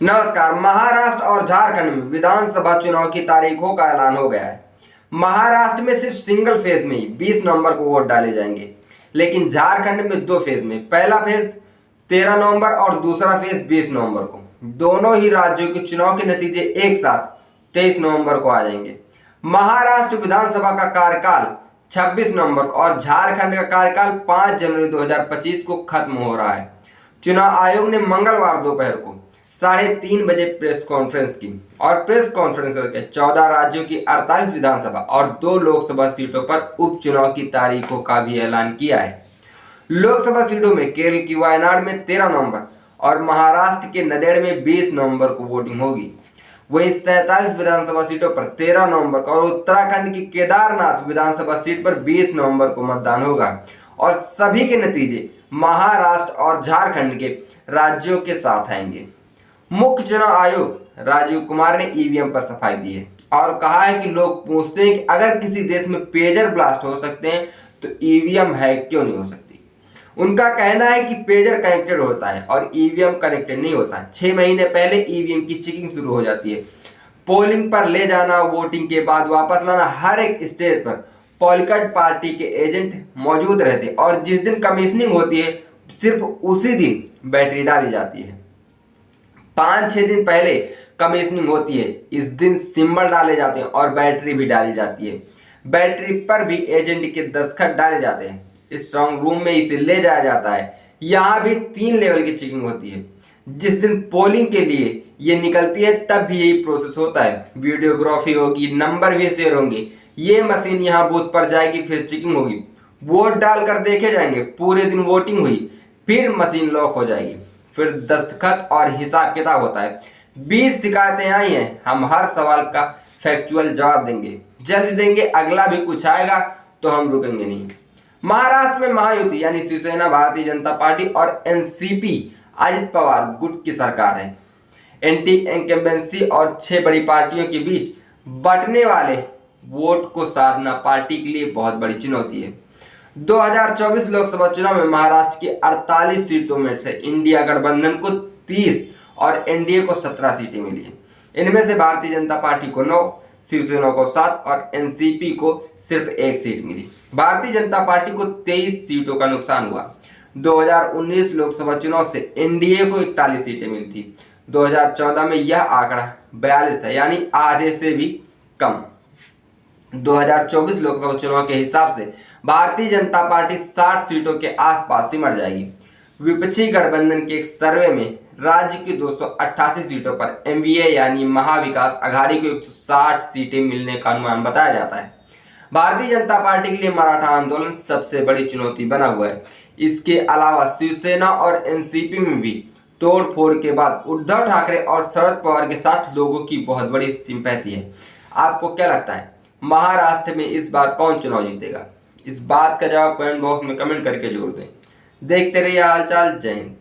नमस्कार। महाराष्ट्र और झारखंड में विधानसभा चुनाव की तारीखों का ऐलान हो गया है। महाराष्ट्र में सिर्फ सिंगल फेज में ही 20 नवंबर को वोट डाले जाएंगे, लेकिन झारखंड में दो फेज में, पहला फेज 13 नवंबर और दूसरा फेज 20 नवंबर को। दोनों ही राज्यों के चुनाव के नतीजे एक साथ 23 नवंबर को आ जाएंगे। महाराष्ट्र विधानसभा का कार्यकाल 26 नवंबर और झारखंड का कार्यकाल 5 जनवरी 2025 को खत्म हो रहा है। चुनाव आयोग ने मंगलवार दोपहर को 3:30 बजे प्रेस कॉन्फ्रेंस की और प्रेस कॉन्फ्रेंस करके 14 राज्यों की 48 विधानसभा और 2 लोकसभा सीटों पर उपचुनाव की तारीखों का भी ऐलान किया है। लोकसभा सीटों में केरल की वायनाड में 13 नवंबर और महाराष्ट्र के नंदेड़ में 20 नवंबर को वोटिंग होगी। वहीं 47 विधानसभा सीटों पर 13 नवंबर को और उत्तराखंड की केदारनाथ विधानसभा सीट पर 20 नवंबर को मतदान होगा और सभी के नतीजे महाराष्ट्र और झारखंड के राज्यों के साथ आएंगे। मुख्य चुनाव आयुक्त राजीव कुमार ने ईवीएम पर सफाई दी है और कहा है कि लोग पूछते हैं कि अगर किसी देश में पेजर ब्लास्ट हो सकते हैं तो ईवीएम है क्यों नहीं हो सकती। उनका कहना है कि पेजर कनेक्टेड होता है और ईवीएम कनेक्टेड नहीं होता। 6 महीने पहले ईवीएम की चेकिंग शुरू हो जाती है। पोलिंग पर ले जाना, वोटिंग के बाद वापस लाना, हर एक स्टेज पर पॉलिटिकल पार्टी के एजेंट मौजूद रहते और जिस दिन कमीशनिंग होती है सिर्फ उसी दिन बैटरी डाली जाती है। 5-6 दिन पहले कमीशनिंग होती है, इस दिन सिंबल डाले जाते हैं और बैटरी भी डाली जाती है। बैटरी पर भी एजेंट के दस्तखत डाले जाते हैं। स्ट्रांग रूम में इसे ले जाया जाता है। यहाँ भी 3 लेवल की चेकिंग होती है। जिस दिन पोलिंग के लिए ये निकलती है तब भी यही प्रोसेस होता है। वीडियोग्राफी होगी, नंबर भी शेयर होंगे। ये मशीन यहाँ बूथ पर जाएगी, फिर चेकिंग होगी, वोट डालकर देखे जाएंगे, पूरे दिन वोटिंग हुई, फिर मशीन लॉक हो जाएगी, फिर दस्तखत और हिसाब किताब होता है। 20 शिकायतें आई हैं, हम हर सवाल का फैक्चुअल जवाब देंगे, जल्द देंगे। अगला भी कुछ आएगा तो हम रुकेंगे नहीं। महाराष्ट्र में महायुति यानी शिवसेना, भारतीय जनता पार्टी और एनसीपी अजित पवार गुट की सरकार है। एंटी इंकम्बेंसी और 6 बड़ी पार्टियों के बीच बंटने वाले वोट को साधना पार्टी के लिए बहुत बड़ी चुनौती है। 2024 लोकसभा चुनाव में महाराष्ट्र की 48 सीटों में से इंडिया गठबंधन को 30 और एनडीए को 17 सीटें मिली हैं। इनमें से भारतीय जनता पार्टी को 9, शिवसेना को 7 और एनसीपी को सिर्फ 1 सीट मिली। भारतीय जनता पार्टी को 23 सीटों का नुकसान हुआ। 2019 लोकसभा चुनाव से एनडीए को 41 सीटें मिली थी। 2014 में यह आंकड़ा 42 था, यानी आधे से भी कम। 2024 लोकसभा चुनाव के हिसाब से भारतीय जनता पार्टी 60 सीटों के आसपास सिमट जाएगी। विपक्षी गठबंधन के एक सर्वे में राज्य की 288 सीटों पर एमवीए यानी महाविकास आघाड़ी को 160 सीटें मिलने का अनुमान बताया जाता है। भारतीय जनता पार्टी के लिए मराठा आंदोलन सबसे बड़ी चुनौती बना हुआ है। इसके अलावा शिवसेना और एनसीपी में भी तोड़फोड़ के बाद उद्धव ठाकरे और शरद पवार के साथ लोगों की बहुत बड़ी सिंपैथी है। आपको क्या लगता है, महाराष्ट्र में इस बार कौन चुनाव जीतेगा? इस बात का जवाब कमेंट बॉक्स में कमेंट करके जरूर दें। देखते रहिए हालचाल। जय हिंद।